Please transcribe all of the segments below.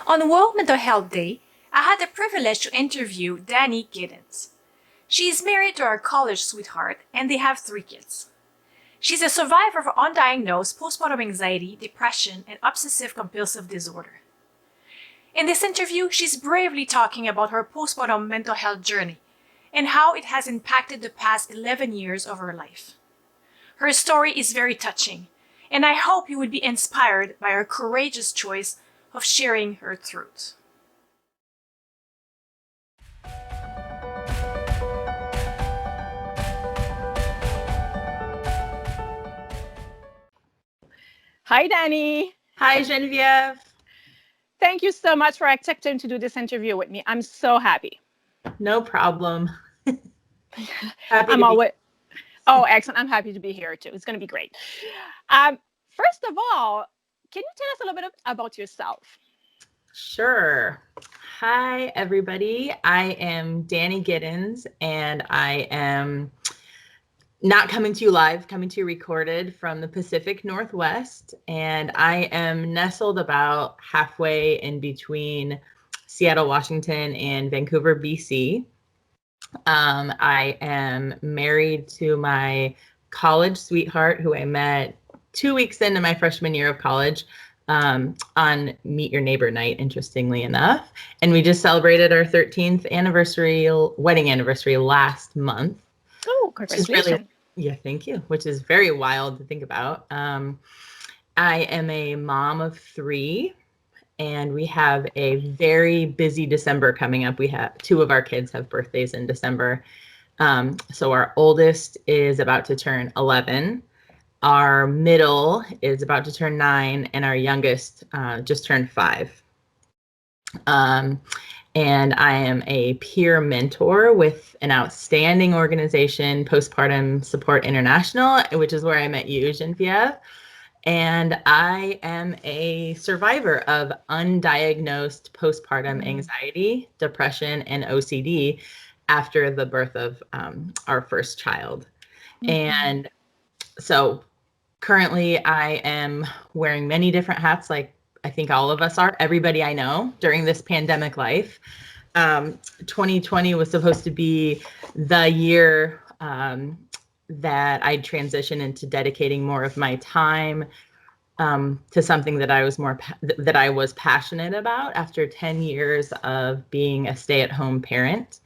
On World Mental Health Day, I had the privilege to interview Dani Giddens. She is married to her college sweetheart and they have 3 kids. She's a survivor of undiagnosed postpartum anxiety, depression, and obsessive-compulsive disorder. In this interview, she's bravely talking about her postpartum mental health journey and how it has impacted the past 11 years of her life. Her story is very touching, and I hope you will be inspired by her courageous choice of sharing her truth. Hi, Dani. Hi, Genevieve. Thank you so much for accepting to do this interview with me. I'm so happy. No problem. Oh, excellent. I'm happy to be here too. It's going to be great. First of all, can you tell us a little bit about yourself? Sure. Hi, everybody. I am Dani Giddens, and I am not coming to you live, coming to you recorded from the Pacific Northwest. And I am nestled about halfway in between Seattle, Washington, and Vancouver, BC. I am married to my college sweetheart, who I met 2 weeks into my freshman year of college on Meet Your Neighbor night, interestingly enough. And we just celebrated our 13th wedding anniversary last month. Oh, congratulations. Yeah, thank you. Which is very wild to think about. I am a mom of 3, and we have a very busy December coming up. We have 2 of our kids have birthdays in December. So our oldest is about to turn 11. Our middle is about to turn 9, and our youngest just turned 5. And I am a peer mentor with an outstanding organization, Postpartum Support International, which is where I met you, Genevieve. And I am a survivor of undiagnosed postpartum anxiety, depression, and OCD after the birth of our first child. And so currently I am wearing many different hats, like I think all of us are, everybody I know during this pandemic life. 2020 was supposed to be the year that I'd transition into dedicating more of my time to something that I was passionate about after 10 years of being a stay-at-home parent.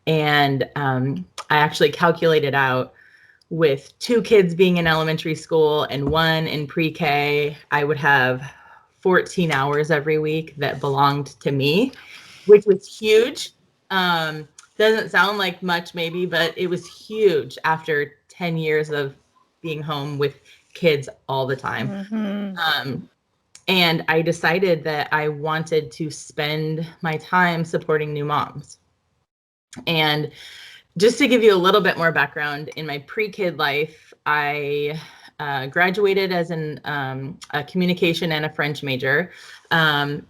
And I actually calculated out, with 2 kids being in elementary school and 1 in pre-K, I would have 14 hours every week that belonged to me, which was huge. Doesn't sound like much maybe, but it was huge after 10 years of being home with kids all the time. And I decided that I wanted to spend my time supporting new moms. And just to give you a little bit more background, in my pre-kid life, I graduated as a communication and a French major. As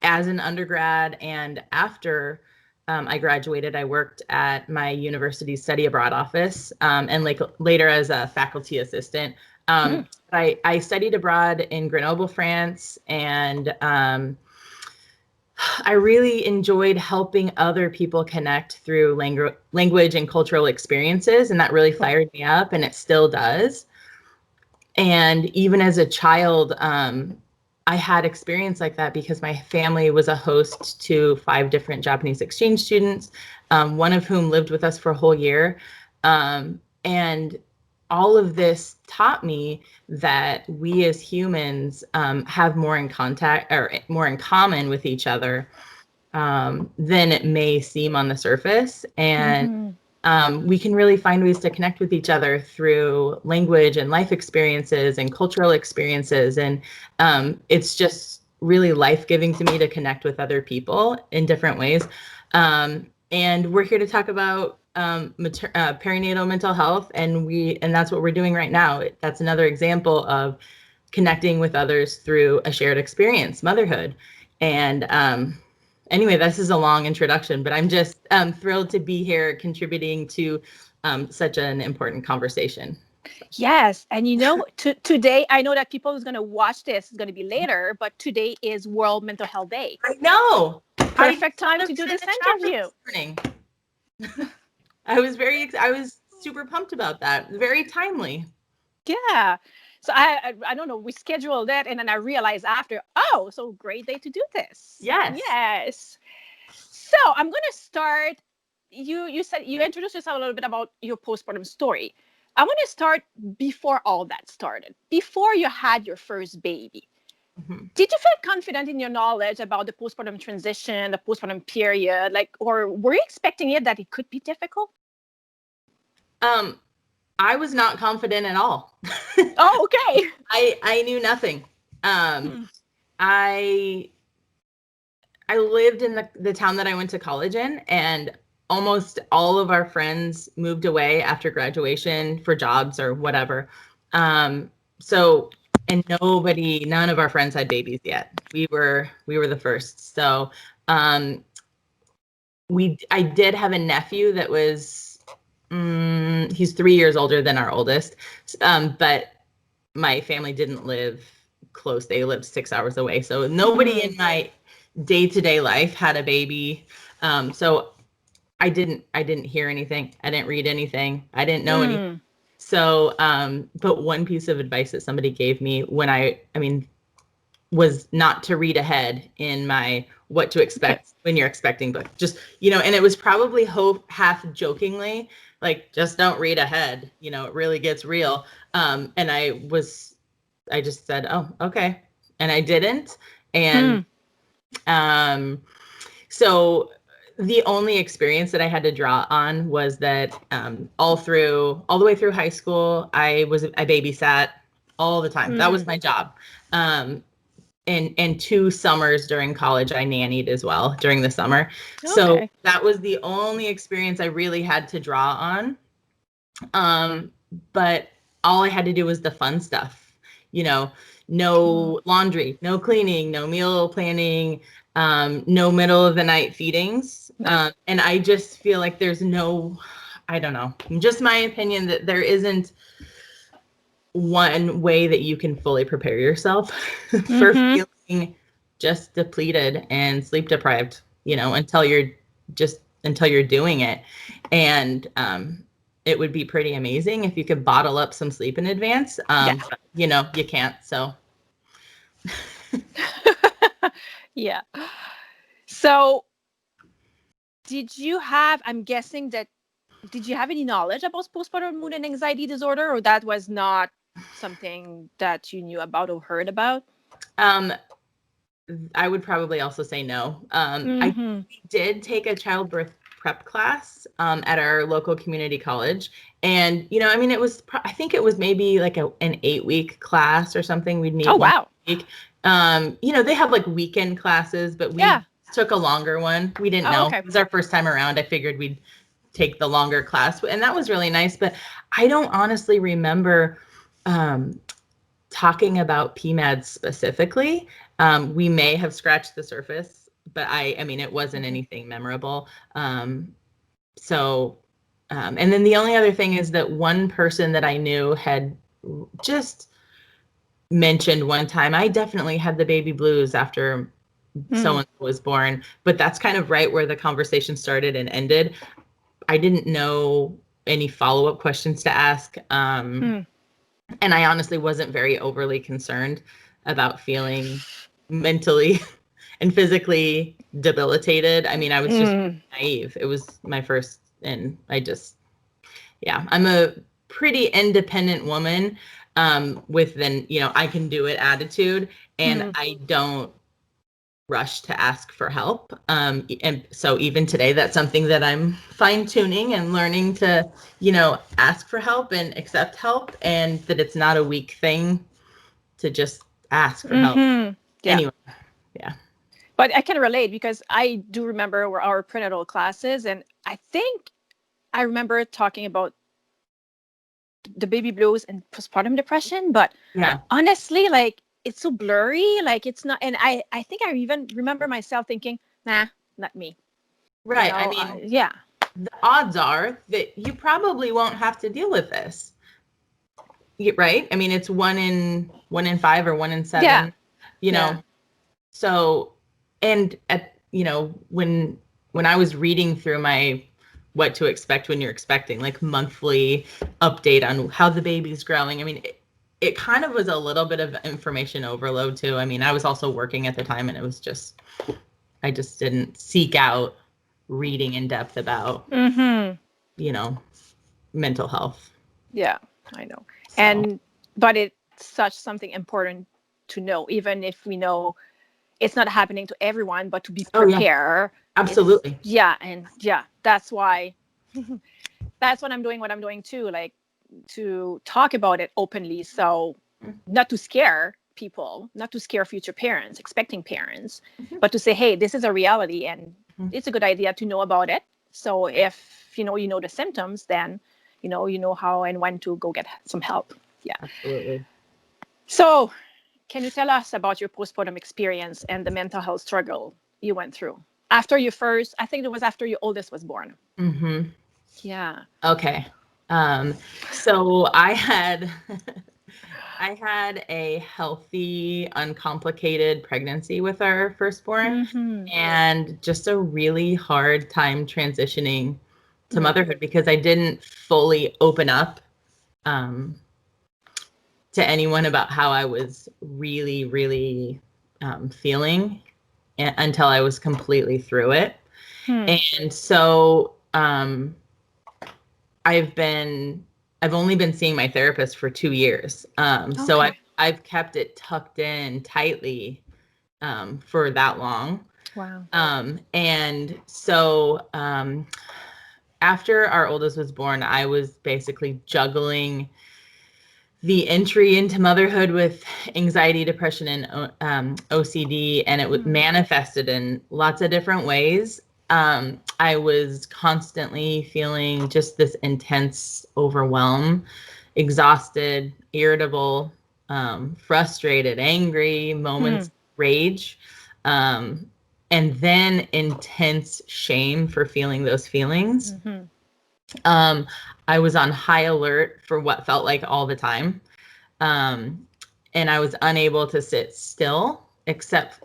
an undergrad, and after I graduated, I worked at my university's study abroad office, and later as a faculty assistant. I studied abroad in Grenoble, France, and I really enjoyed helping other people connect through language and cultural experiences, and that really fired me up, and it still does. And even as a child, I had experience like that because my family was a host to 5 different Japanese exchange students, one of whom lived with us for a whole year. And all of this taught me that we as humans have more in common with each other than it may seem on the surface. And we can really find ways to connect with each other through language and life experiences and cultural experiences. And it's just really life-giving to me to connect with other people in different ways. And we're here to talk about perinatal mental health, and that's what we're doing right now. That's another example of connecting with others through a shared experience, motherhood. And anyway, this is a long introduction, but I'm just thrilled to be here contributing to such an important conversation. Yes. And today, I know that people who's going to watch this is going to be later, but today is World Mental Health Day. I know. Perfect time to do this interview. I was super pumped about that. Very timely. Yeah. So I don't know, we scheduled that and then I realized after, oh, so great day to do this. Yes. Yes. So I'm going to start. You said you introduced yourself a little bit about your postpartum story. I want to start before all that started, before you had your first baby. Mm-hmm. Did you feel confident in your knowledge about the postpartum transition, the postpartum period, or were you expecting that it could be difficult? I was not confident at all. Oh, okay. I knew nothing. I lived in the town that I went to college in, and almost all of our friends moved away after graduation for jobs or whatever. So, and none of our friends had babies yet. We were the first. So, I did have a nephew that was, he's 3 years older than our oldest. But my family didn't live close. They lived 6 hours away. So nobody in my day-to-day life had a baby. So I didn't hear anything. I didn't read anything. I didn't know anything. So, but one piece of advice that somebody gave me when was not to read ahead in my what to expect when you're expecting book. Just, and it was probably half jokingly, like, just don't read ahead. It really gets real. And I just said, oh, okay. And I didn't. And, so the only experience that I had to draw on was that all the way through high school, I babysat all the time. That was my job. And 2 summers during college, I nannied as well during the summer. Okay. So that was the only experience I really had to draw on. But all I had to do was the fun stuff, no laundry, no cleaning, no meal planning, no middle of the night feedings. And I just feel like there's I don't know, just my opinion that there isn't one way that you can fully prepare yourself for feeling just depleted and sleep deprived, until you're doing it. And it would be pretty amazing if you could bottle up some sleep in advance. But, you can't. So. Yeah. So did you have any knowledge about postpartum mood and anxiety disorder, or that was not something that you knew about or heard about? I would probably also say no. I did take a childbirth prep class at our local community college. And, I think it was maybe like an 8-week class or something. We'd meet once a week. They have like weekend classes, but we took a longer one. We didn't know. Okay. It was our first time around. I figured we'd take the longer class, and that was really nice. But I don't honestly remember talking about PMAD specifically. We may have scratched the surface, but it wasn't anything memorable. And then the only other thing is that one person that I knew had just mentioned one time, I definitely had the baby blues after someone was born, but that's kind of right where the conversation started and ended. I didn't know any follow-up questions to ask. And I honestly wasn't very overly concerned about feeling mentally and physically debilitated. I was just naive. It was my first, and I'm a pretty independent woman with I can do it attitude, and I don't rush to ask for help. And so even today, that's something that I'm fine tuning and learning to, ask for help and accept help, and that it's not a weak thing to just ask for help. Yeah. Anyway, yeah. But I can relate because I do remember our prenatal classes, and I think I remember talking about the baby blues and postpartum depression, but honestly, like, it's so blurry, like it's not. And I think I even remember myself thinking, nah, not me. Right. The odds are that you probably won't have to deal with this. right? I mean, it's 1 in 5 or 1 in 7, Yeah. you know. Yeah. So, and when I was reading through my what to expect when you're expecting, like monthly update on how the baby's growing, I mean, it kind of was a little bit of information overload too. I mean, I was also working at the time, and it was just, I just didn't seek out reading in depth about, mental health. Yeah, I know. So. But it's such something important to know, even if we know it's not happening to everyone, but to be Oh yeah, prepared. absolutely. That's why that's what I'm doing too, like to talk about it openly. So not to scare people, not to scare future parents, expecting parents, but to say, hey, this is a reality and it's a good idea to know about it. So if you know the symptoms, then you know how and when to go get some help. Yeah. Absolutely. So can you tell us about your postpartum experience and the mental health struggle you went through after your first, I think it was after your oldest was born? Mm-hmm. Yeah. Okay. So I had I had a healthy, uncomplicated pregnancy with our firstborn, and just a really hard time transitioning to motherhood because I didn't fully open up to anyone about how I was really, really feeling until I was completely through it. And so I've only been seeing my therapist for 2 years. So I've kept it tucked in tightly for that long. Wow. And so after our oldest was born, I was basically juggling the entry into motherhood with anxiety, depression, and OCD, and it manifested in lots of different ways. I was constantly feeling just this intense overwhelm, exhausted, irritable, frustrated, angry, moments, rage, and then intense shame for feeling those feelings. I was on high alert for what felt like all the time. And I was unable to sit still except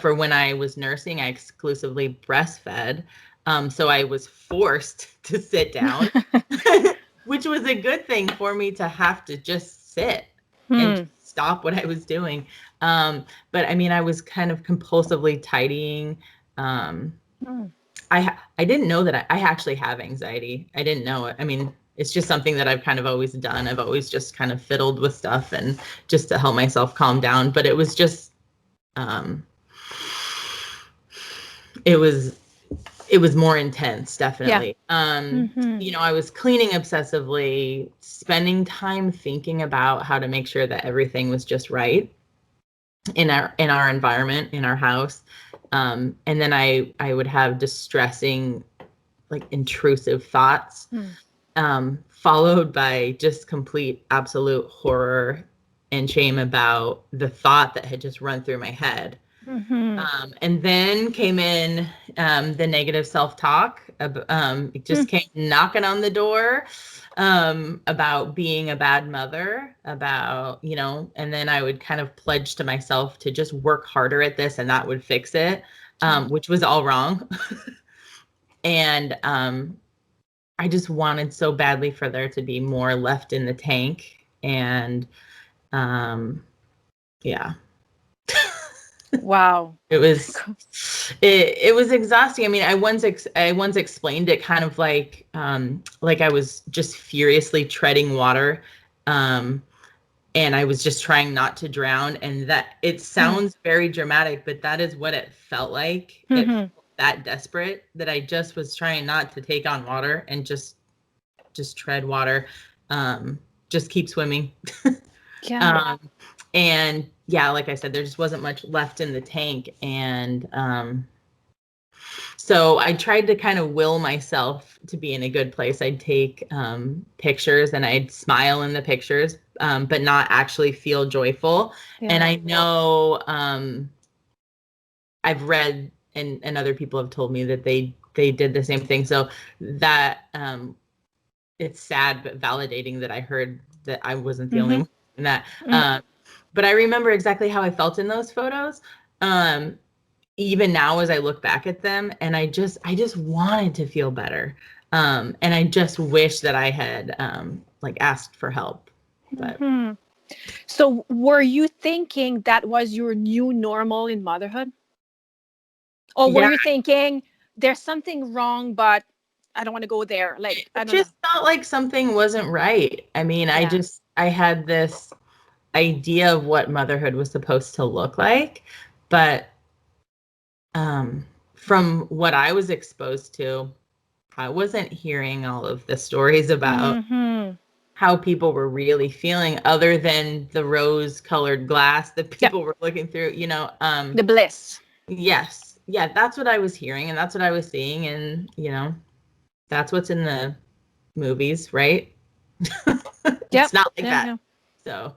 for when I was nursing. I exclusively breastfed. So I was forced to sit down, which was a good thing for me to have to just sit and stop what I was doing. But I mean, I was kind of compulsively tidying. I didn't know that I actually have anxiety. I didn't know it. I mean, it's just something that I've kind of always done. I've always just kind of fiddled with stuff and just to help myself calm down. But it was just, it was more intense, definitely. I was cleaning obsessively, spending time thinking about how to make sure that everything was just right in our environment, in our house. And then I would have distressing, like intrusive thoughts, followed by just complete absolute horror and shame about the thought that had just run through my head. And then came in the negative self-talk. It just came knocking on the door about being a bad mother, about, and then I would kind of pledge to myself to just work harder at this and that would fix it, which was all wrong. And I just wanted so badly for there to be more left in the tank. And yeah. Wow. It was exhausting. I mean, I once explained it kind of like I was just furiously treading water, and I was just trying not to drown. And that it sounds very dramatic, but that is what it felt like. It felt that desperate that I just was trying not to take on water and just tread water, just keep swimming. And yeah, like I said, there just wasn't much left in the tank. And so I tried to kind of will myself to be in a good place. I'd take pictures and I'd smile in the pictures, but not actually feel joyful. And I know I've read and other people have told me that they did the same thing. So that it's sad but validating that I heard that I wasn't the only one in that. But I remember exactly how I felt in those photos. Even now as I look back at them, and I just wanted to feel better. And I just wish that I had like asked for help. But So were you thinking that was your new normal in motherhood? Or were you thinking there's something wrong, but I don't want to go there? Like, I don't know. It just felt like something wasn't right. I mean, I had this idea of what motherhood was supposed to look like, but from what I was exposed to, I wasn't hearing all of the stories about how people were really feeling, other than the rose-colored glass that people were looking through, you know. The bliss. Yes. Yeah, that's what I was hearing, and that's what I was seeing, and, you know, that's what's in the movies, right? It's not like that. Yeah. So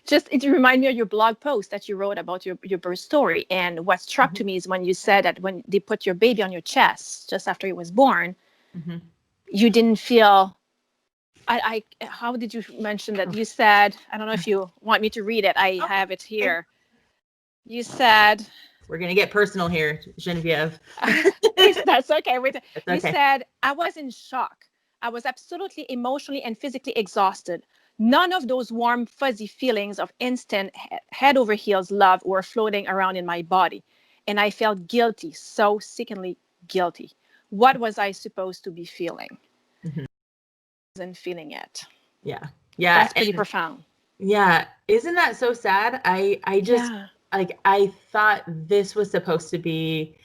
just it reminded me of your blog post that you wrote about your birth story. And what struck to me is when you said that when they put your baby on your chest just after he was born, you didn't feel. How did you mention that? You said, I don't know if you want me to read it. I have it here. You said, we're gonna get personal here, Genevieve. That's okay. That's okay. You said, I was in shock. I was absolutely emotionally and physically exhausted. None of those warm, fuzzy feelings of instant head over heels love were floating around in my body. And I felt guilty, so sickeningly guilty. What was I supposed to be feeling? I wasn't feeling it. Yeah. That's pretty profound. Yeah. Isn't that so sad? I just, like, I thought this was supposed to be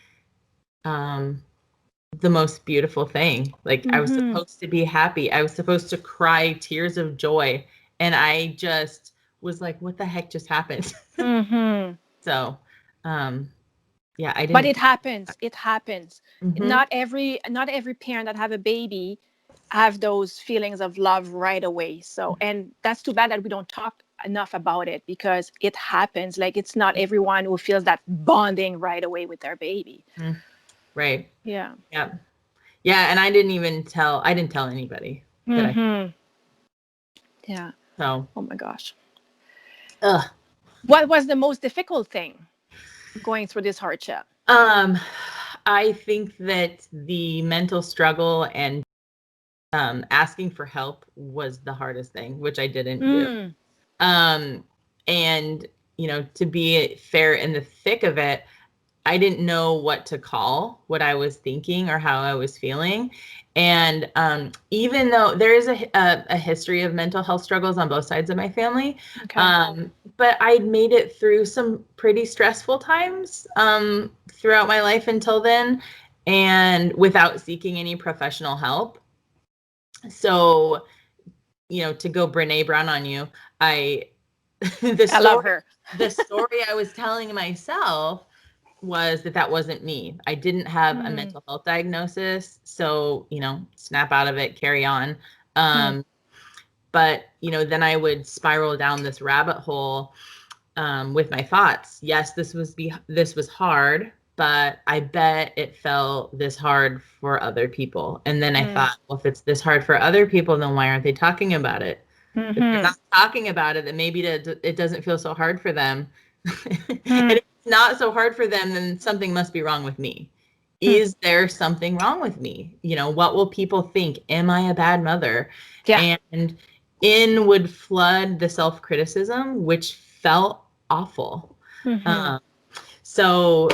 the most beautiful thing. Like, I was supposed to be happy. I was supposed to cry tears of joy. And I just was like, what the heck just happened? So, yeah, I didn't. But it happens. It happens. Not every parent that have a baby have those feelings of love right away. So, and that's too bad that we don't talk enough about it, because it happens. Like, it's not everyone who feels that bonding right away with their baby. Right. Yeah. Yeah. Yeah. And I didn't tell anybody. Yeah. So. Oh my gosh. Ugh. What was the most difficult thing going through this hardship? I think that the mental struggle and asking for help was the hardest thing, which I didn't do. And, you know, to be fair, in the thick of it, I didn't know what to call what I was thinking or how I was feeling. And even though there is a history of mental health struggles on both sides of my family, but I'd made it through some pretty stressful times throughout my life until then, and without seeking any professional help. So, you know, to go Brene Brown on you, I love her. The story I was telling myself was that wasn't me. I didn't have a mental health diagnosis. So, you know, snap out of it, carry on. But, you know, then I would spiral down this rabbit hole with my thoughts. Yes, this was hard, but I bet it felt this hard for other people. And then I thought, well, if it's this hard for other people, then why aren't they talking about it? If they're not talking about it, then maybe it doesn't feel so hard for them. And if it's not so hard for them, then something must be wrong with me. Is there something wrong with me? You know, what will people think? Am I a bad mother? And in would flood the self-criticism, which felt awful. So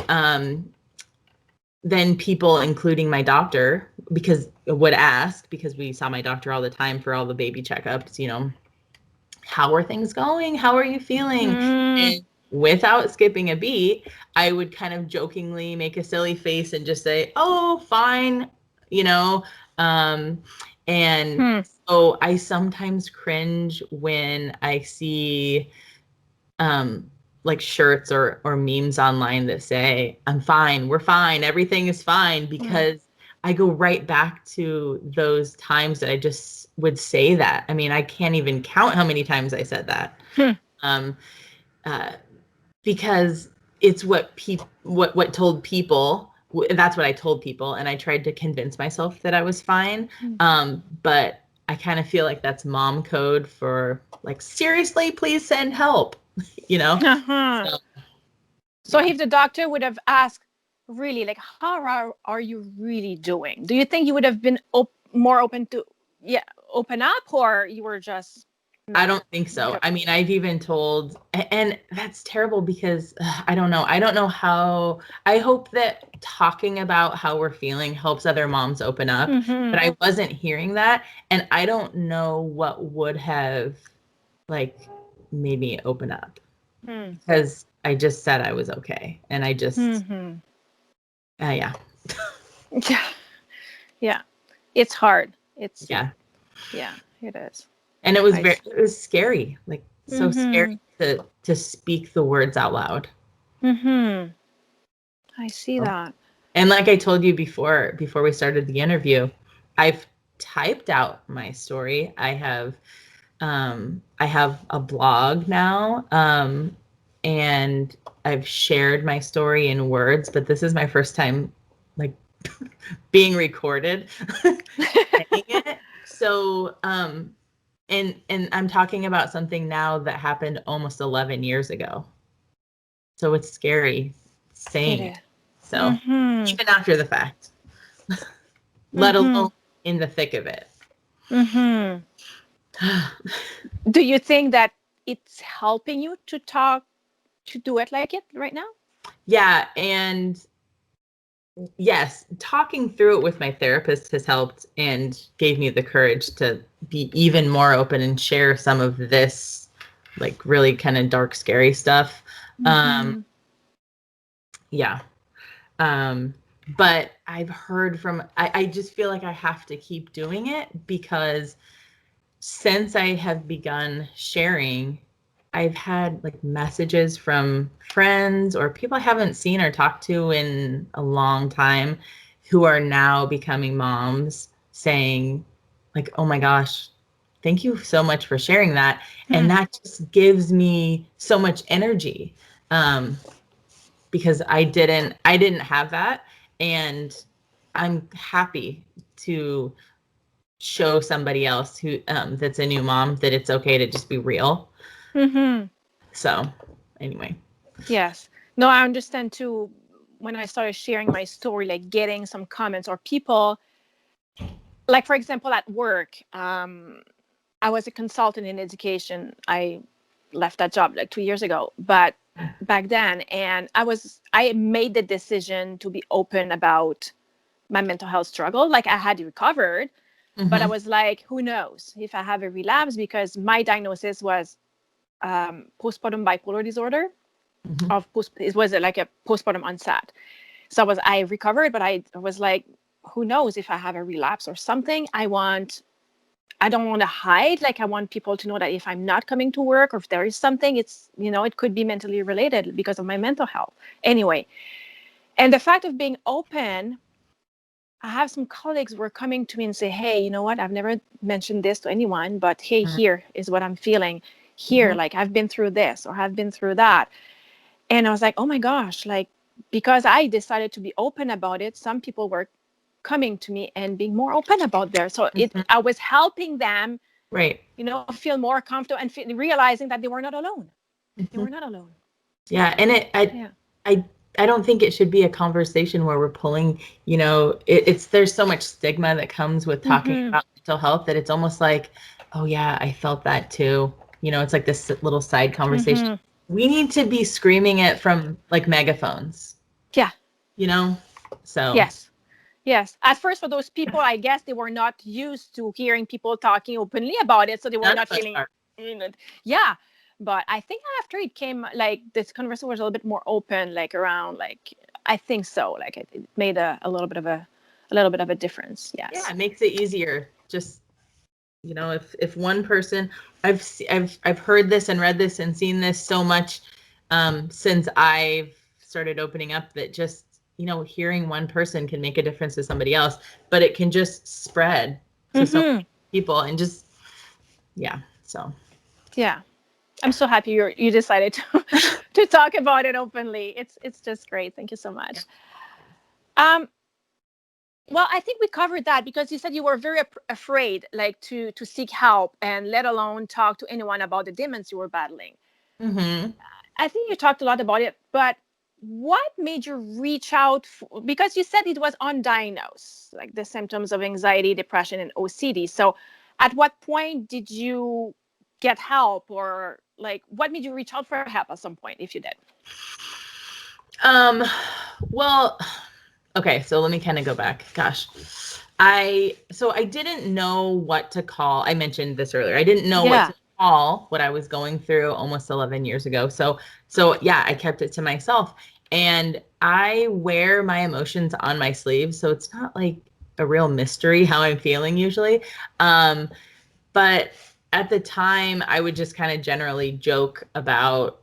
then people, including my doctor, would ask, because we saw my doctor all the time for all the baby checkups, you know, how are things going? How are you feeling? And without skipping a beat, I would kind of jokingly make a silly face and just say, oh, fine, you know. So I sometimes cringe when I see like shirts or memes online that say, I'm fine, we're fine, everything is fine, because I go right back to those times that I just would say that. I mean, I can't even count how many times I said that. Because it's what told people, that's what I told people, and I tried to convince myself that I was fine. But I kind of feel like that's mom code for like, seriously, please send help, you know? Uh-huh. So if the doctor would have asked, really, like, how are you really doing? Do you think you would have been more open to, open up, or you were just, no, I don't think so. I mean, I've even told, and that's terrible because I don't know. I don't know how, I hope that talking about how we're feeling helps other moms open up, but I wasn't hearing that. And I don't know what would have like made me open up because I just said I was okay. And I just, yeah. Yeah. Yeah. It's hard. It's, Yeah. Yeah, it is. And it was scary, like so scary to speak the words out loud. I see that. And like I told you before we started the interview, I've typed out my story. I have a blog now, and I've shared my story in words, but this is my first time like being recorded saying it. So and I'm talking about something now that happened almost 11 years ago. So it's scary saying it. So even after the fact, let alone in the thick of it. Do you think that it's helping you to do it like it right now? Yeah. And yes, talking through it with my therapist has helped and gave me the courage to be even more open and share some of this like really kind of dark, scary stuff. Yeah. But I've heard from, I just feel like I have to keep doing it because since I have begun sharing, I've had like messages from friends or people I haven't seen or talked to in a long time who are now becoming moms saying like, oh my gosh, thank you so much for sharing that. And that just gives me so much energy. Because I didn't have that, and I'm happy to show somebody else who that's a new mom that it's okay to just be real. So anyway. Yes. No, I understand too. When I started sharing my story, like getting some comments or people, like for example, at work, I was a consultant in education. I left that job like 2 years ago, but back then, and I made the decision to be open about my mental health struggle. Like I had recovered, but I was like, who knows if I have a relapse, because my diagnosis was postpartum bipolar disorder. It was like a postpartum onset. So I recovered, but I was like, who knows if I have a relapse or something. I don't want to hide. Like I want people to know that if I'm not coming to work or if there is something, it's, it could be mentally related because of my mental health. Anyway, and the fact of being open, I have some colleagues who were coming to me and say, hey, you know what? I've never mentioned this to anyone, but hey, here is what I'm feeling. Here, like I've been through this or I've been through that. And I was like, oh my gosh, like, because I decided to be open about it, some people were coming to me and being more open about there. So I was helping them, right, feel more comfortable and realizing that they were not alone. They were not alone. Yeah. And I don't think it should be a conversation where we're pulling, there's so much stigma that comes with talking about mental health that it's almost like, oh yeah, I felt that too. It's like this little side conversation. We need to be screaming it from like megaphones. Yeah. So. Yes. At first, for those people, I guess they were not used to hearing people talking openly about it. So they were not feeling, yeah. But I think after it came, like this conversation was a little bit more open, like around, like, I think so. Like it made a little bit of a difference. Yes. Yeah. It makes it easier. Just, if one person, I've heard this and read this and seen this so much since I've started opening up that just, hearing one person can make a difference to somebody else, but it can just spread to so many people and just, yeah. So. Yeah. I'm so happy you decided to talk about it openly. It's just great. Thank you so much. Well, I think we covered that because you said you were very afraid, like to seek help and let alone talk to anyone about the demons you were battling. Mm-hmm. I think you talked a lot about it, but what made you reach out because you said it was undiagnosed, like the symptoms of anxiety, depression, and OCD. So at what point did you get help, or like what made you reach out for help at some point, if you did? Well, okay, so let me kind of go back. Gosh. I didn't know what to call. I mentioned this earlier. I didn't know what to call what I was going through almost 11 years ago. So yeah, I kept it to myself. And I wear my emotions on my sleeve, so it's not like a real mystery how I'm feeling usually. But at the time, I would just kind of generally joke about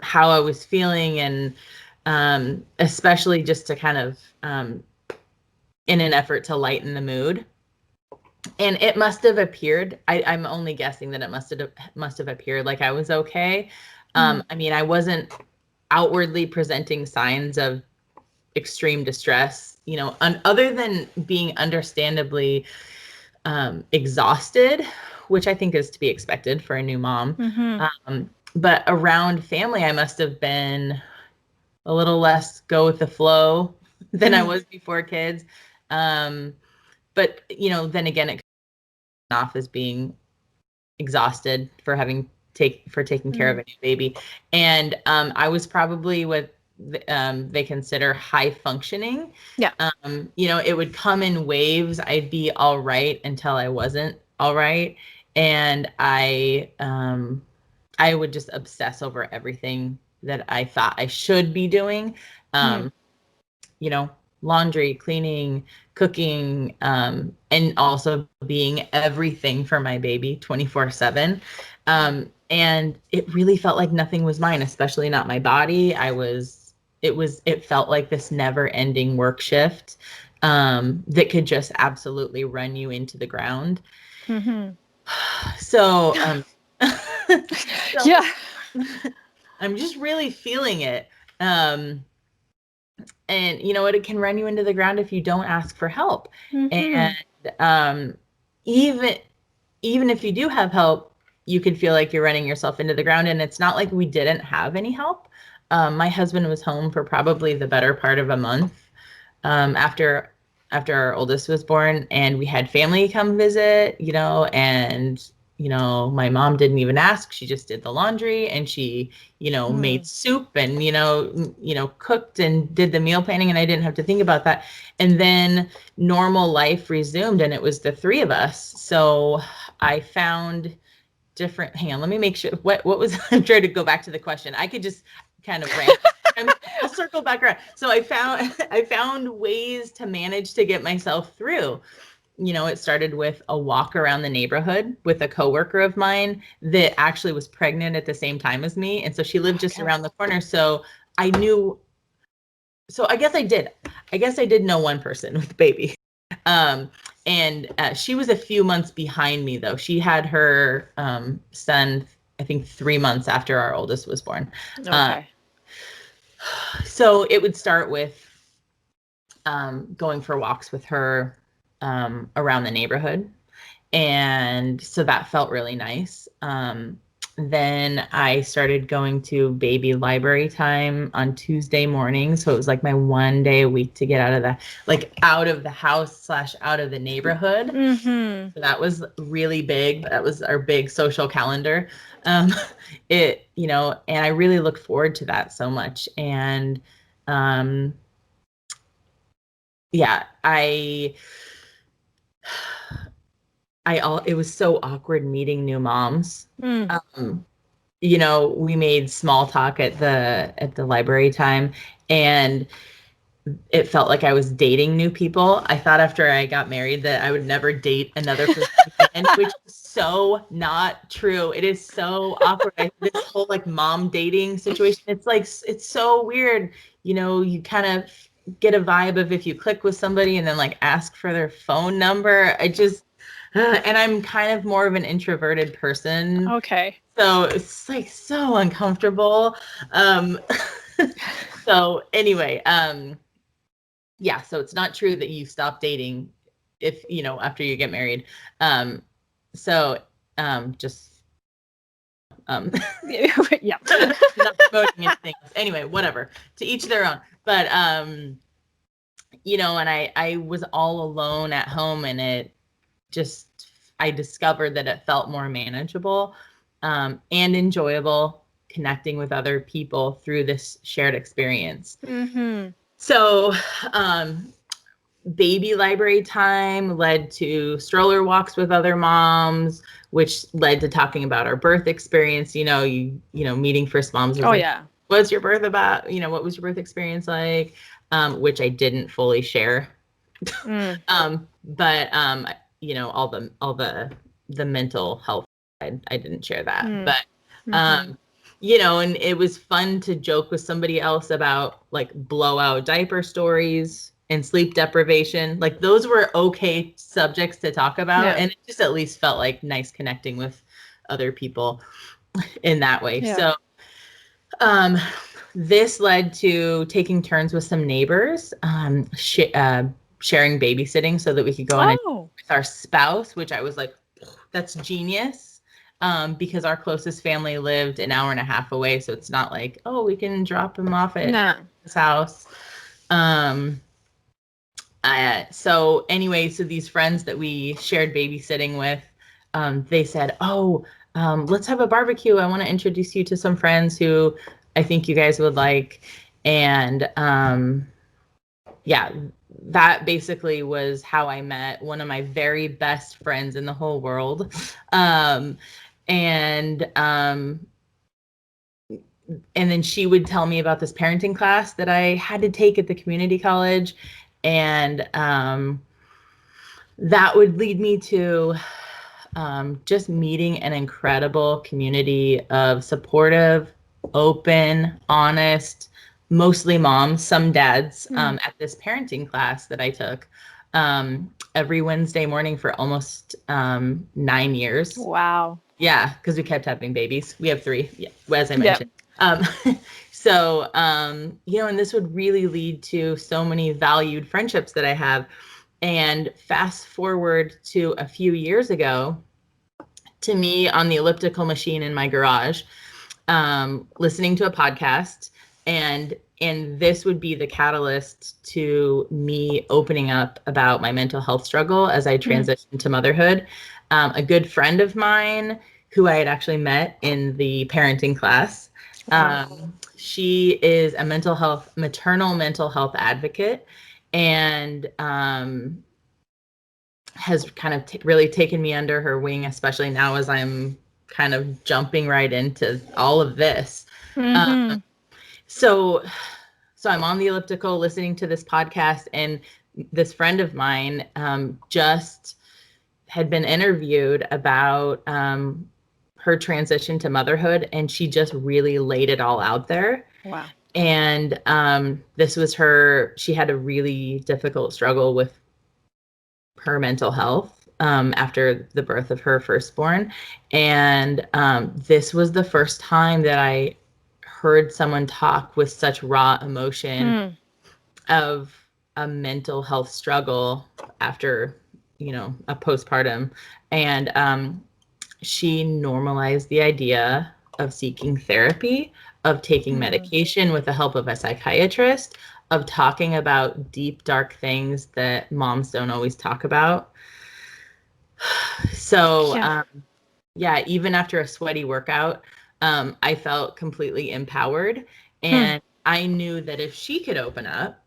how I was feeling, and especially just to kind of in an effort to lighten the mood. And it must have appeared, I'm only guessing that it must have appeared like I was okay. I mean, I wasn't outwardly presenting signs of extreme distress, other than being understandably exhausted, which I think is to be expected for a new mom. But around family, I must have been a little less go with the flow than I was before kids. But then again, it comes off as being exhausted for taking care of a new baby. And I was probably what they consider high functioning. Yeah. It would come in waves. I'd be all right until I wasn't all right. And I would just obsess over everything that I thought I should be doing. Laundry, cleaning, cooking, and also being everything for my baby 24/7. And it really felt like nothing was mine, especially not my body. It felt like this never ending work shift that could just absolutely run you into the ground. So, Yeah. I'm just really feeling it. And you know what, it can run you into the ground if you don't ask for help. And even if you do have help, you could feel like you're running yourself into the ground. And it's not like we didn't have any help. My husband was home for probably the better part of a month after our oldest was born, and we had family come visit, and my mom didn't even ask. She just did the laundry, and she made soup, and cooked and did the meal planning, and I didn't have to think about that. And then normal life resumed, and it was the three of us. So I found different, hang on, let me make sure what was I'm trying to go back to the question. I could just kind of rant. I'll circle back around. So I found ways to manage to get myself through. It started with a walk around the neighborhood with a coworker of mine that actually was pregnant at the same time as me. And so she lived just around the corner. So I knew, so I guess I did know one person with a baby. And she was a few months behind me, though. She had her son, I think, 3 months after our oldest was born. So it would start with going for walks with her around the neighborhood. And so that felt really nice. Then I started going to baby library time on Tuesday mornings. So it was like my one day a week to get out of the house / out of the neighborhood. So that was really big. That was our big social calendar. And I really look forward to that so much. And yeah, it was so awkward meeting new moms. We made small talk at the library time, and it felt like I was dating new people. I thought after I got married that I would never date another person again, which is so not true. It is so awkward. This whole mom dating situation, it's so weird. You kind of get a vibe of if you click with somebody and then ask for their phone number. And I'm kind of more of an introverted person. So it's so uncomfortable. So anyway, yeah, so it's not true that you stop dating if, after you get married. So just Yeah. not promoting anything else. Anyway, whatever. To each their own. But and I was all alone at home, and I discovered that it felt more manageable and enjoyable connecting with other people through this shared experience. Mm-hmm. So baby library time led to stroller walks with other moms, which led to talking about our birth experience. Meeting first moms. Yeah. What's your birth about? What was your birth experience like? Which I didn't fully share. Mm. But all the mental health, I didn't share that. Mm. But Mm-hmm. and it was fun to joke with somebody else about like blowout diaper stories and sleep deprivation. Like those were okay subjects to talk about. Yeah. And it just at least felt like nice connecting with other people in that way. Yeah. So this led to taking turns with some neighbors, sharing babysitting so that we could go on with our spouse, which I was like, that's genius. Because our closest family lived an hour and a half away. So it's not like, oh, we can drop him off at his house. So these friends that we shared babysitting with, they said, oh, let's have a barbecue. I want to introduce you to some friends who I think you guys would like. And that basically was how I met one of my very best friends in the whole world. And then she would tell me about this parenting class that I had to take at the community college. And that would lead me to just meeting an incredible community of supportive, open, honest, mostly moms, some dads, at this parenting class that I took every Wednesday morning for almost 9 years. Wow. Yeah, because we kept having babies. We have 3, as I mentioned. So, and this would really lead to so many valued friendships that I have. And fast forward to a few years ago, to me on the elliptical machine in my garage, listening to a podcast, and this would be the catalyst to me opening up about my mental health struggle as I transitioned to motherhood. A good friend of mine who I had actually met in the parenting class. She is a maternal mental health advocate, and has kind of really taken me under her wing, especially now as I'm kind of jumping right into all of this. So I'm on the elliptical listening to this podcast, and this friend of mine just had been interviewed about her transition to motherhood, and she just really laid it all out there. Wow. And this was she had a really difficult struggle with her mental health after the birth of her firstborn. And this was the first time that I heard someone talk with such raw emotion of a mental health struggle after, a postpartum. And she normalized the idea of seeking therapy, of taking medication with the help of a psychiatrist, of talking about deep, dark things that moms don't always talk about. So, even after a sweaty workout, I felt completely empowered. And I knew that if she could open up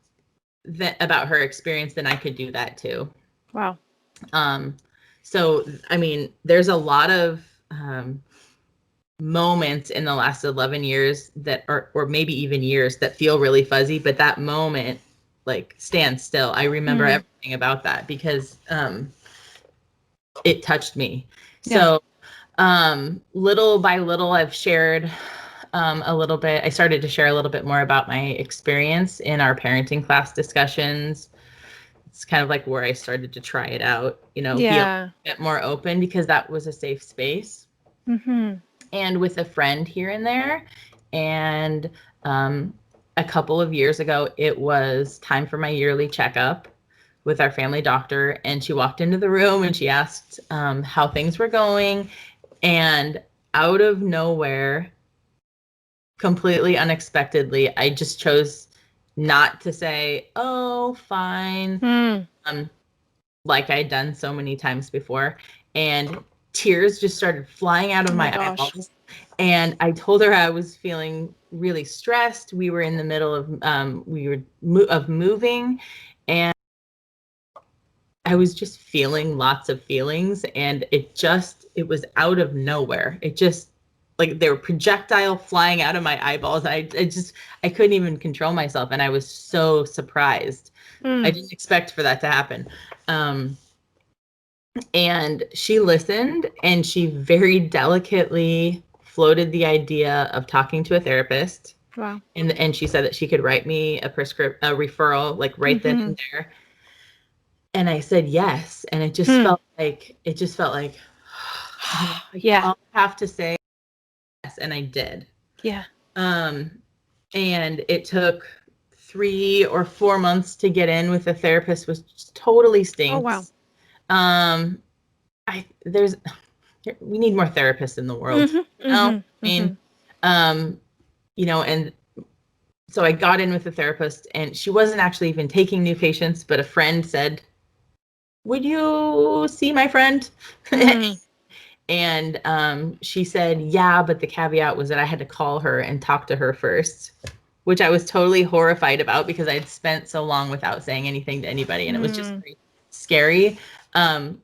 about her experience, then I could do that too. Wow. So, I mean, there's a lot of moments in the last 11 years that are, or maybe even years, that feel really fuzzy, but that moment like stands still. I remember everything about that because it touched me. So little by little, I've shared a little bit. I started to share a little bit more about my experience in our parenting class discussions. It's kind of like where I started to try it out, be a bit more open, because that was a safe space. And with a friend here and there. And a couple of years ago, it was time for my yearly checkup with our family doctor. And she walked into the room and she asked how things were going. And out of nowhere, completely unexpectedly, I just chose not to say, oh, fine, like I'd done so many times before. And tears just started flying out of my eyeballs. And I told her I was feeling really stressed. We were in the middle of moving, and I was just feeling lots of feelings, and it was out of nowhere. It just, like, there were projectile flying out of my eyeballs. I couldn't even control myself, and I was so surprised. I didn't expect for that to happen. And she listened, and she very delicately floated the idea of talking to a therapist. Wow. And she said that she could write me a referral, like right then and there. And I said yes, and it just felt like yeah, I'll have to say yes, and I did. Yeah. And it took 3 or 4 months to get in with a therapist, which totally stinks. Oh wow. We need more therapists in the world. I mean, and so I got in with a therapist, and she wasn't actually even taking new patients, but a friend said, would you see my friend? And she said, yeah, but the caveat was that I had to call her and talk to her first, which I was totally horrified about because I'd spent so long without saying anything to anybody, and it was just very scary. But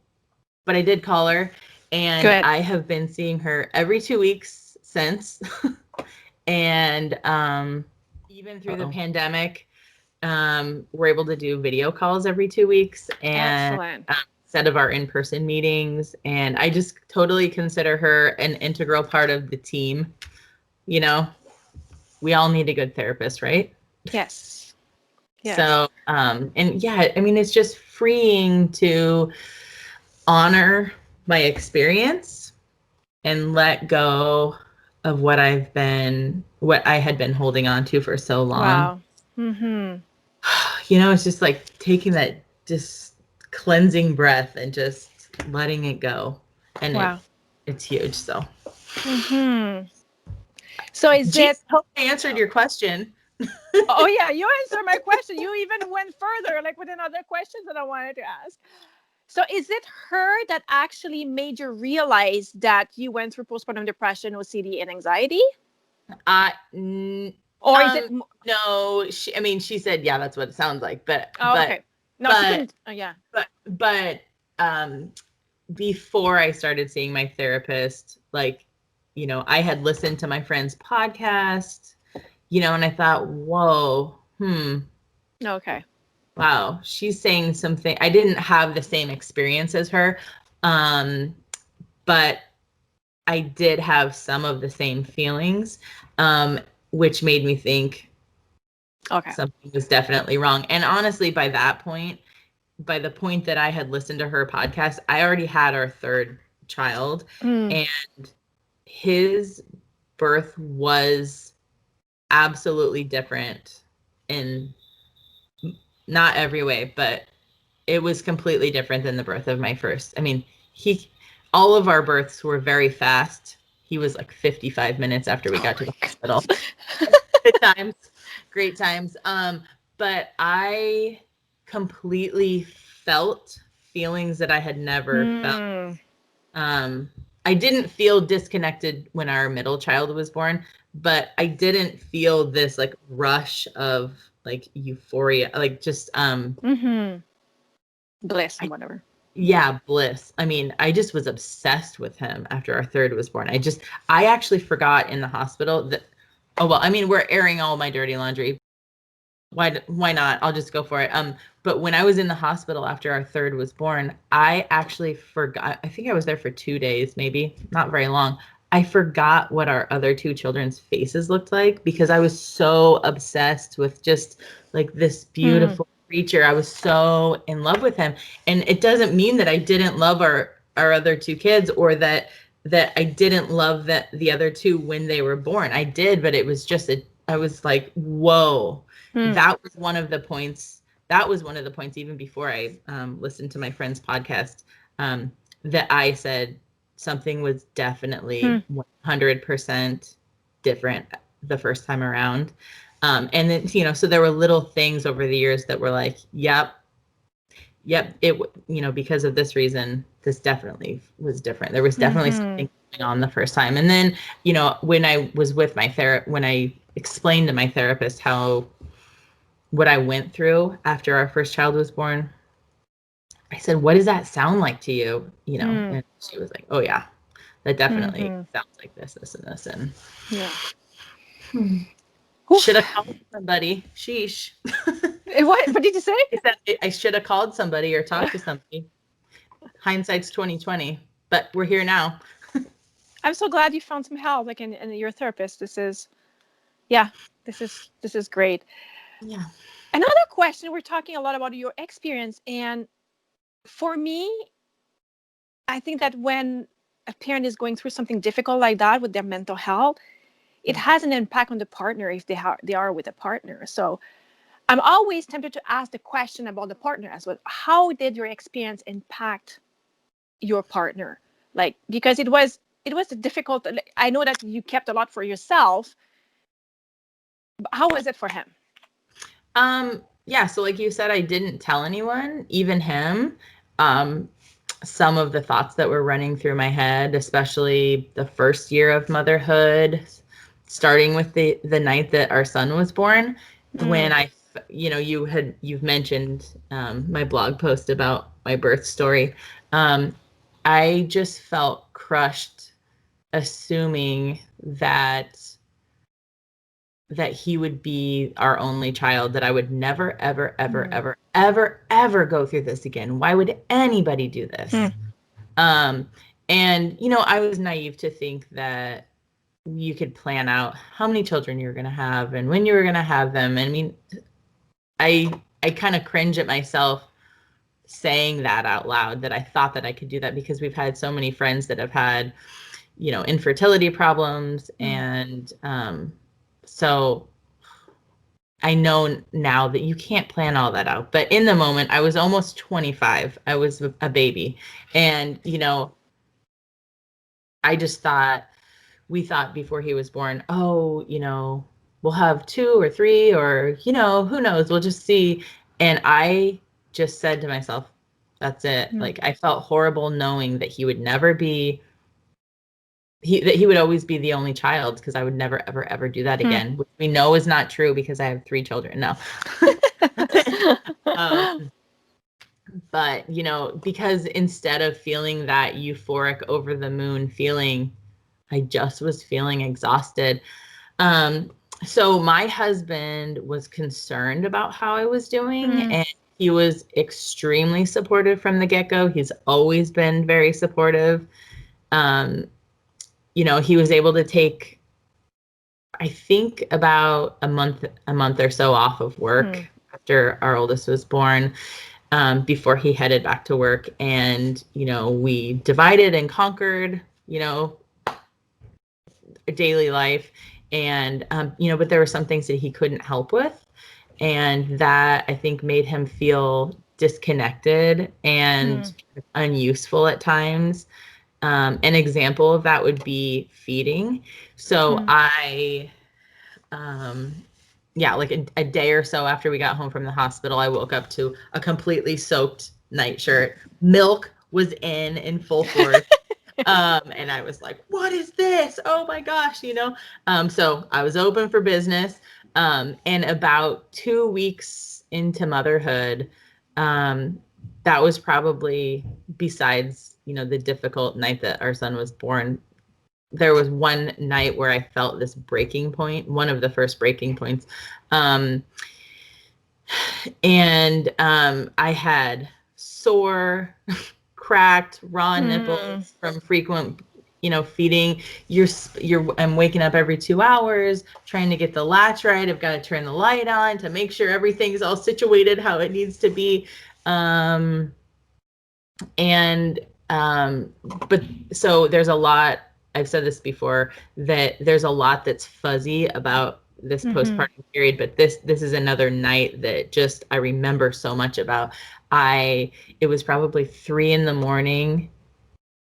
I did call her, and Good. I have been seeing her every 2 weeks since. And even through the pandemic, we're able to do video calls every 2 weeks, and instead of our in-person meetings. And I just totally consider her an integral part of the team. You know, we all need a good therapist, right? Yes. So, and yeah, I mean, it's just freeing to honor my experience and let go of what I had been holding on to for so long. Wow. It's just like taking that just cleansing breath and just letting it go. And it's huge. So. So I hope I answered your question. Oh yeah, you answered my question. You even went further, like with another questions that I wanted to ask. So is it her that actually made you realize that you went through postpartum depression, OCD, and anxiety? Or is it? No, she said, yeah, that's what it sounds like. But okay. No, she couldn't. Yeah. But before I started seeing my therapist, like, I had listened to my friend's podcast, and I thought, whoa, Okay. Wow, she's saying something. I didn't have the same experience as her, but I did have some of the same feelings, which made me think something was definitely wrong. And honestly, by the point that I had listened to her podcast, I already had our third child, and his birth was absolutely different in not every way, but it was completely different than the birth of my first. I mean, all of our births were very fast. He was like 55 minutes after we got to the hospital. Great times. But I completely felt feelings that I had never felt. I didn't feel disconnected when our middle child was born, but I didn't feel this like rush of like euphoria, like just bliss and whatever. Yeah, bliss. I mean, I just was obsessed with him after our third was born. I actually forgot in the hospital that, we're airing all my dirty laundry. Why not? I'll just go for it. But when I was in the hospital after our third was born, I actually forgot. I think I was there for 2 days, maybe not very long. I forgot what our other 2 children's faces looked like because I was so obsessed with just like this beautiful creature. I was so in love with him. And it doesn't mean that I didn't love our other 2 kids or that I didn't love the other 2 when they were born. I did, but it was just I was like, whoa, Hmm. that was one of the points. That was one of the points, even before I listened to my friend's podcast, that I said something was definitely 100% different the first time around. And then, you know, so there were little things over the years that were like, yep, it, you know, because of this reason, this definitely was different. There was definitely something going on the first time. And then, you know, when I was with my when I explained to my therapist what I went through after our first child was born, I said, what does that sound like to you? You know, and she was like, oh yeah, that definitely sounds like this, and this. And Yeah. Should have called somebody. Sheesh. What did you say? I should have called somebody or talked to somebody. Hindsight's 2020, but we're here now. I'm so glad you found some help, like in your therapist. This is great. Yeah. Another question, we're talking a lot about your experience, and for me, I think that when a parent is going through something difficult like that with their mental health, it has an impact on the partner if they are with a partner. So I'm always tempted to ask the question about the partner as well. How did your experience impact your partner? Like, because it was a difficult, I know that you kept a lot for yourself, but how was it for him? Yeah, so like you said, I didn't tell anyone, even him. Some of the thoughts that were running through my head, especially the first year of motherhood, starting with the night that our son was born, when you know, you've mentioned my blog post about my birth story. I just felt crushed, assuming that he would be our only child, that I would never, ever, ever, ever, ever, ever go through this again. Why would anybody do this? And, you know, I was naive to think that you could plan out how many children you're going to have and when you were going to have them. I mean, I kind of cringe at myself saying that out loud, that I thought that I could do that, because we've had so many friends that have had, you know, infertility problems. And so I know now that you can't plan all that out. But in the moment, I was almost 25. I was a baby. And, you know, I just thought, we thought before he was born, oh, you know, we'll have 2 or 3, or, you know, who knows, we'll just see. And I just said to myself, that's it. Like, I felt horrible knowing that he would never be, that he would always be the only child, because I would never, ever, ever do that again, which we know is not true because I have 3 children now. But, you know, because instead of feeling that euphoric over the moon feeling, I just was feeling exhausted. So my husband was concerned about how I was doing, and he was extremely supportive from the get-go. He's always been very supportive. You know, he was able to take, I think, about a month or so off of work after our oldest was born, before he headed back to work. And, you know, we divided and conquered, you know, daily life. And, you know, but there were some things that he couldn't help with. And that, I think, made him feel disconnected and unuseful at times. An example of that would be feeding. So yeah, like a day or so after we got home from the hospital, I woke up to a completely soaked nightshirt. Milk was in full force. And I was like, what is this? Oh my gosh, you know? So I was open for business. And about 2 weeks into motherhood, that was probably, besides, you know, the difficult night that our son was born, there was one night where I felt this breaking point, one of the first breaking points. And I had sore, cracked, raw nipples from frequent, you know, feeding. I'm waking up every 2 hours trying to get the latch right. I've got to turn the light on to make sure everything's all situated how it needs to be. But so there's a lot, I've said this before, that there's a lot that's fuzzy about this postpartum period, but this is another night that just I remember so much about. It was probably 3 a.m.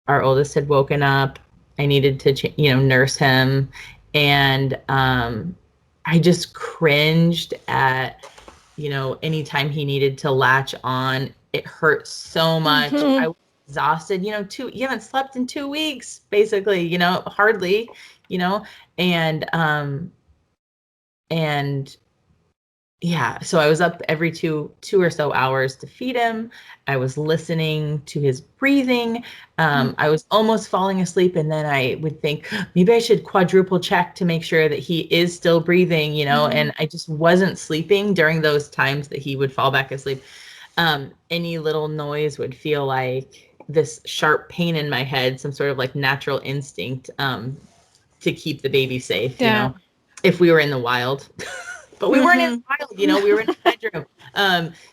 Our oldest had woken up. I needed to nurse him, and I just cringed at anytime he needed to latch on. It hurt so much. I was exhausted. You haven't slept in 2 weeks, basically, hardly, and yeah, so I was up every two or so hours to feed him. I was listening to his breathing. I was almost falling asleep, and then I would think maybe I should quadruple check to make sure that he is still breathing, and I just wasn't sleeping during those times that he would fall back asleep. Any little noise would feel like this sharp pain in my head, some sort of like natural instinct to keep the baby safe, if we were in the wild. But we weren't in the wild, we were in a bedroom.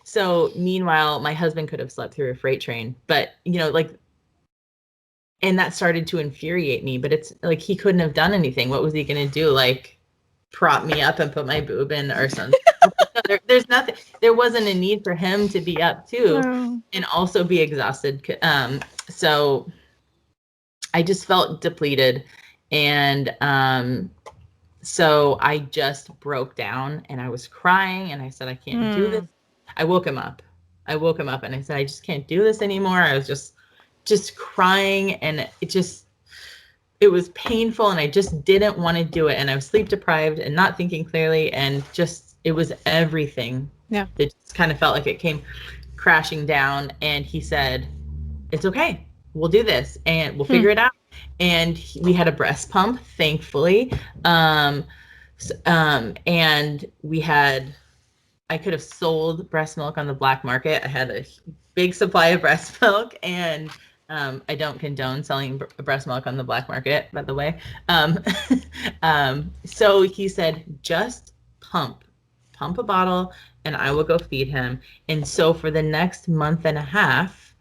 So meanwhile, my husband could have slept through a freight train, but and that started to infuriate me, but it's like, he couldn't have done anything. What was he going to do? Like prop me up and put my boob in or something? There's nothing. There wasn't a need for him to be up too and also be exhausted. So I just felt depleted, and so I just broke down and I was crying and I said, I can't do this. I woke him up and I said, I just can't do this anymore. I was just crying, and it was painful, and I just didn't want to do it. And I was sleep deprived and not thinking clearly, and it was everything. Yeah. It just kind of felt like it came crashing down. And he said, it's okay. We'll do this and we'll figure it out. And we had a breast pump, thankfully. And I could have sold breast milk on the black market. I had a big supply of breast milk, and I don't condone selling breast milk on the black market, by the way. So he said, just pump a bottle and I will go feed him. And so for the next month and a half,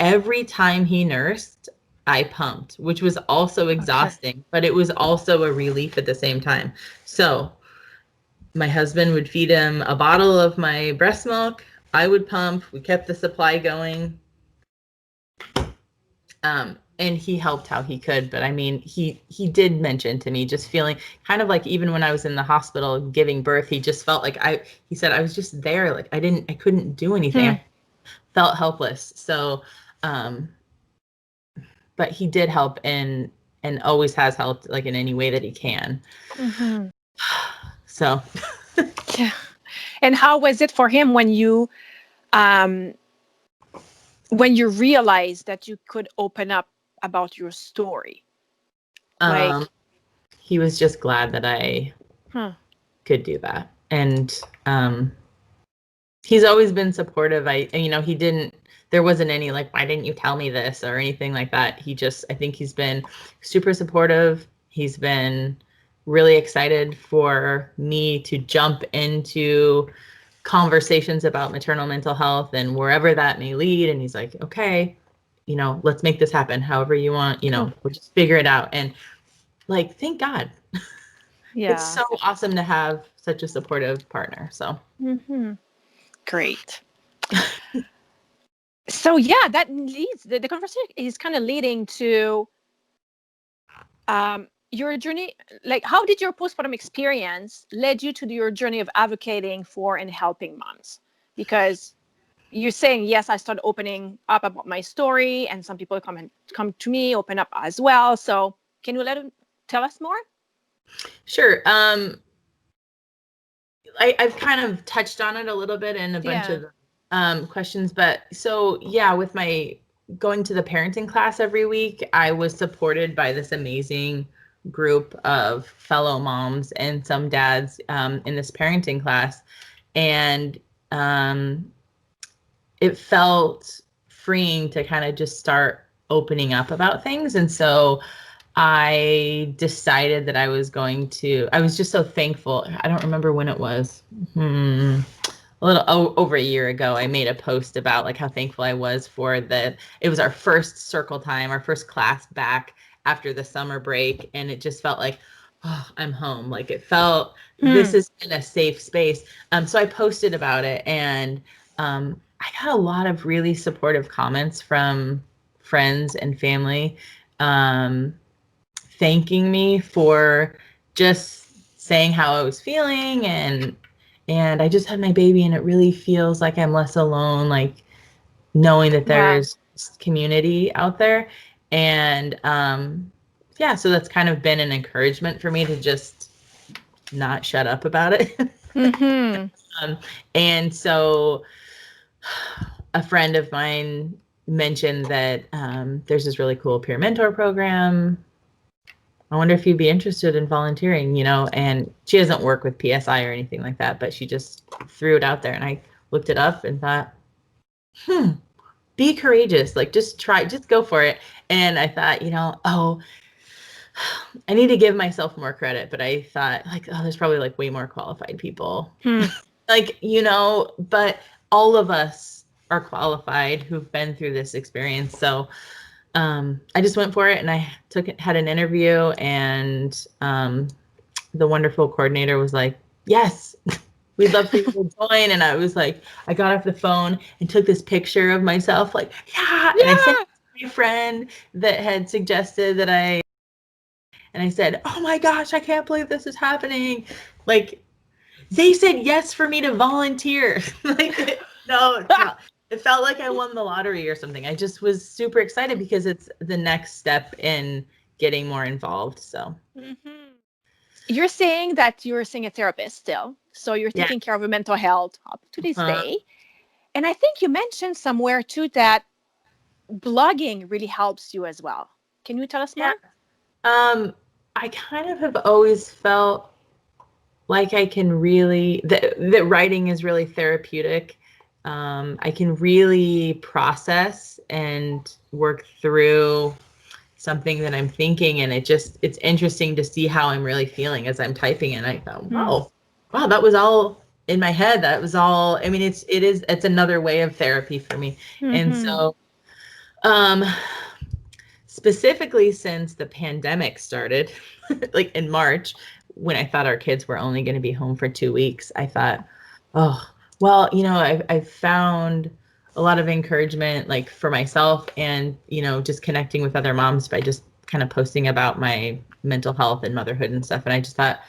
every time he nursed, I pumped, which was also exhausting, but it was also a relief at the same time. So my husband would feed him a bottle of my breast milk. I would pump. We kept the supply going. And he helped how he could. But I mean, he did mention to me just feeling kind of like, even when I was in the hospital giving birth, he just felt like he said, I was just there. Like I couldn't do anything. I felt helpless. So, but he did help and always has helped, like in any way that he can. So. Yeah. And how was it for him when you realized that you could open up about your story? He was just glad that I could do that. And he's always been supportive. There wasn't any like, why didn't you tell me this or anything like that. I think he's been super supportive. He's been really excited for me to jump into conversations about maternal mental health and wherever that may lead. And he's like, okay, let's make this happen however you want, we'll just figure it out. And like, thank God. Yeah. It's so awesome to have such a supportive partner. So great. So yeah, that leads, the conversation is kind of leading to your journey. Like, how did your postpartum experience led you to your journey of advocating for and helping moms? Because you're saying, yes, I started opening up about my story, and some people come to me, open up as well. So can you tell us more? Sure. I've kind of touched on it a little bit in a bunch of questions, but so yeah, with my going to the parenting class every week, I was supported by this amazing group of fellow moms and some dads in this parenting class, and it felt freeing to kind of just start opening up about things. And so I decided that I was just so thankful. I don't remember when it was. A little over a year ago, I made a post about like how thankful I was for it was our first circle time, our first class back after the summer break. And it just felt like, oh, I'm home. Like it felt, this is in a safe space. So I posted about it, and I got a lot of really supportive comments from friends and family, thanking me for just saying how I was feeling, and I just had my baby, and it really feels like I'm less alone, like knowing that there's community out there. And yeah, so that's kind of been an encouragement for me to just not shut up about it. And so a friend of mine mentioned that there's this really cool peer mentor program. I wonder if you'd be interested in volunteering, and she doesn't work with PSI or anything like that, but she just threw it out there, and I looked it up and thought, be courageous, like just go for it. And I thought, I need to give myself more credit, but I thought like, oh, there's probably like way more qualified people. Like, but all of us are qualified who've been through this experience. So I just went for it, and I had an interview, and the wonderful coordinator was like, yes, we'd love for you to join. And I was like, I got off the phone and took this picture of myself, like, yeah. And I sent it to my friend that had suggested that and I said, oh my gosh, I can't believe this is happening. Like, they said yes for me to volunteer. Like, no, it's not. It felt like I won the lottery or something. I just was super excited because it's the next step in getting more involved. So You're saying that you're seeing a therapist still, so you're taking care of your mental health up to this day. And I think you mentioned somewhere too that blogging really helps you as well. Can you tell us more? I kind of have always felt like I can really, that writing is really therapeutic. I can really process and work through something that I'm thinking, and it's interesting to see how I'm really feeling as I'm typing. And I thought, wow, that was all in my head. That was all, I mean, it's another way of therapy for me. And so, specifically since the pandemic started, like in March, when I thought our kids were only going to be home for 2 weeks, I thought, oh, well, I've found a lot of encouragement, like for myself, and, just connecting with other moms by just kind of posting about my mental health and motherhood and stuff. And I just thought,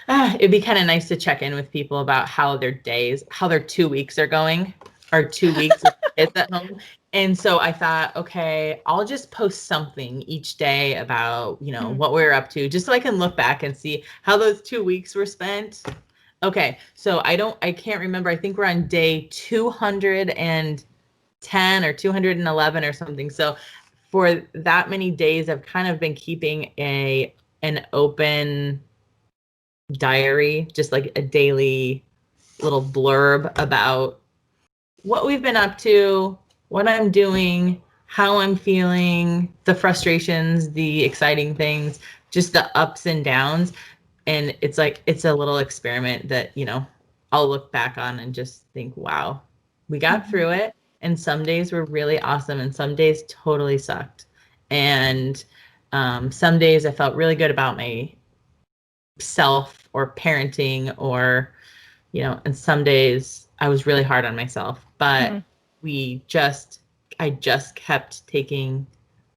it'd be kind of nice to check in with people about how their 2 weeks are going, or 2 weeks with kids at home. And so I thought, okay, I'll just post something each day about, what we were up to, just so I can look back and see how those 2 weeks were spent. Okay, so I can't remember. I think we're on day 210 or 211 or something. So for that many days, I've kind of been keeping an open diary, just like a daily little blurb about what we've been up to, what I'm doing, how I'm feeling, the frustrations, the exciting things, just the ups and downs. And it's like, it's a little experiment that, I'll look back on and just think, wow, we got through it. And some days were really awesome, and some days totally sucked. And some days I felt really good about myself or parenting, or, and some days I was really hard on myself. But I just kept taking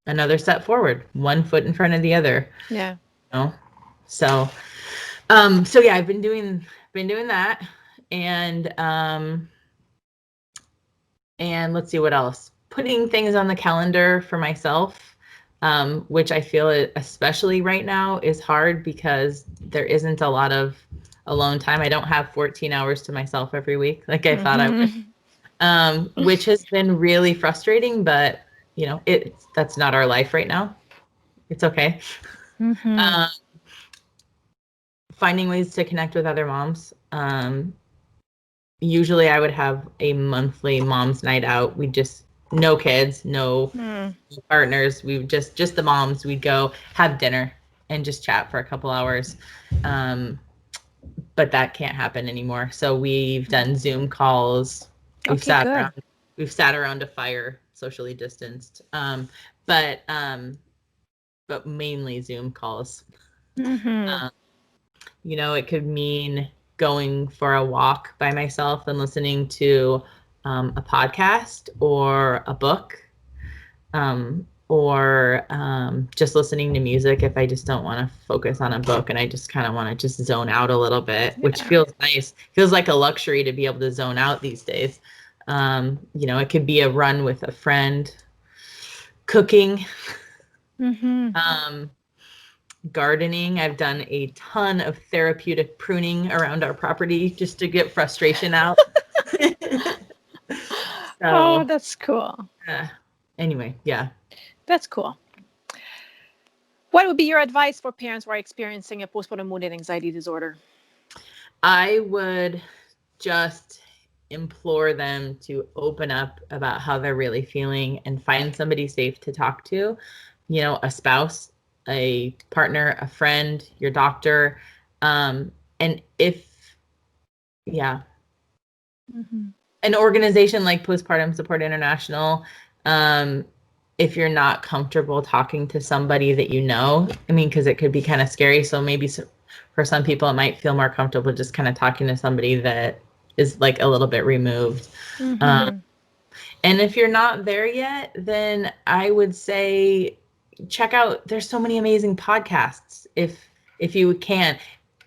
another step forward, one foot in front of the other. Yeah. So yeah, I've been doing that, and let's see what else. Putting things on the calendar for myself, which I feel, especially right now, is hard because there isn't a lot of alone time. I don't have 14 hours to myself every week like I thought I would, which has been really frustrating, but that's not our life right now. It's okay. Finding ways to connect with other moms. Usually I would have a monthly mom's night out. We just, no kids, no partners. We would just the moms. We'd go have dinner and just chat for a couple hours. But that can't happen anymore. So we've done Zoom calls. We've sat around a fire, socially distanced. But mainly Zoom calls. Mm-hmm. It could mean going for a walk by myself and listening to a podcast or a book, or just listening to music if I just don't want to focus on a book and I just kind of want to just zone out a little bit, which feels nice. Feels like a luxury to be able to zone out these days. It could be a run with a friend, cooking, gardening. I've done a ton of therapeutic pruning around our property just to get frustration out. Oh, that's cool. Anyway, yeah. That's cool. What would be your advice for parents who are experiencing a postpartum mood and anxiety disorder? I would just implore them to open up about how they're really feeling and find somebody safe to talk to, a spouse, a partner, a friend, your doctor. And an organization like Postpartum Support International, if you're not comfortable talking to somebody that because it could be kind of scary. So maybe for some people, it might feel more comfortable just kind of talking to somebody that is like a little bit removed. And if you're not there yet, then I would say check out, there's so many amazing podcasts. If you can,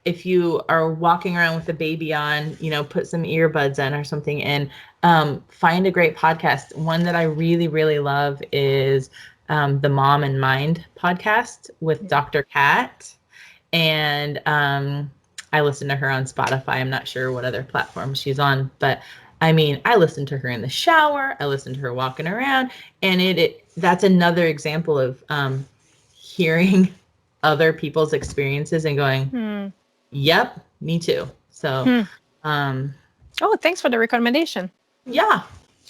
if you are walking around with a baby on, put some earbuds in or something and find a great podcast. One that I really, really love is the Mom and Mind podcast with Dr. Kat. And I listen to her on Spotify. I'm not sure what other platform she's on, but I listen to her in the shower. I listen to her walking around, and that's another example of hearing other people's experiences and going, yep, me too. So, oh, thanks for the recommendation. Yeah.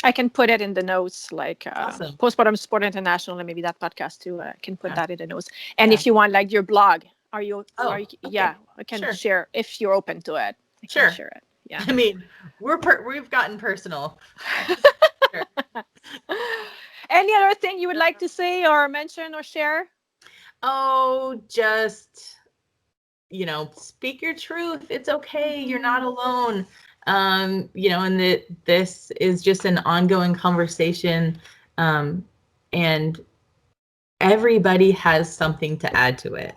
I can put it in the notes, like Awesome. Postpartum Support International, and maybe that podcast too. I can put that in the notes. And if you want, like your blog, okay. Yeah, I can share if you're open to it. I can share it. Yeah. We've gotten personal. Sure. Any other thing you would like to say or mention or share? Oh, just, speak your truth. It's okay. You're not alone. And that this is just an ongoing conversation. And everybody has something to add to it.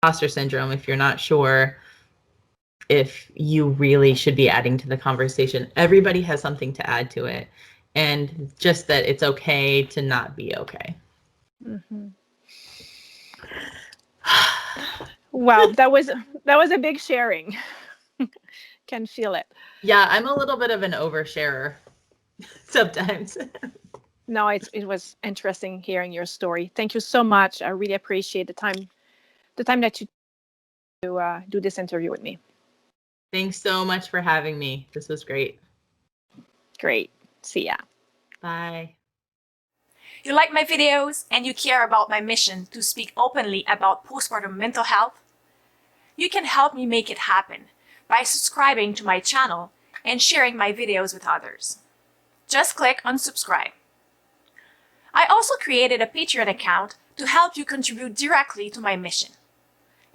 Imposter syndrome, if you're not sure if you really should be adding to the conversation, everybody has something to add to it. And just that it's okay to not be okay. Wow, that was a big sharing. Can feel it. Yeah, I'm a little bit of an oversharer sometimes. No, it was interesting hearing your story. Thank you so much. I really appreciate the time that you do this interview with me. Thanks so much for having me. This was great. Great. See ya. Bye. You like my videos and you care about my mission to speak openly about postpartum mental health? You can help me make it happen by subscribing to my channel and sharing my videos with others. Just click on subscribe. I also created a Patreon account to help you contribute directly to my mission.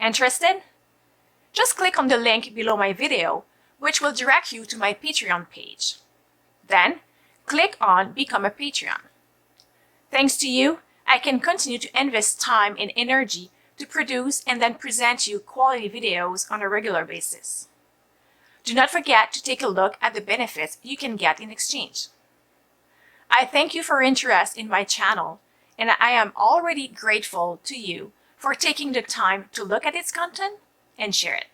Interested? Just click on the link below my video, which will direct you to my Patreon page. Then, click on Become a Patreon. Thanks to you, I can continue to invest time and energy to produce and then present you quality videos on a regular basis. Do not forget to take a look at the benefits you can get in exchange. I thank you for your interest in my channel, and I am already grateful to you for taking the time to look at its content and share it.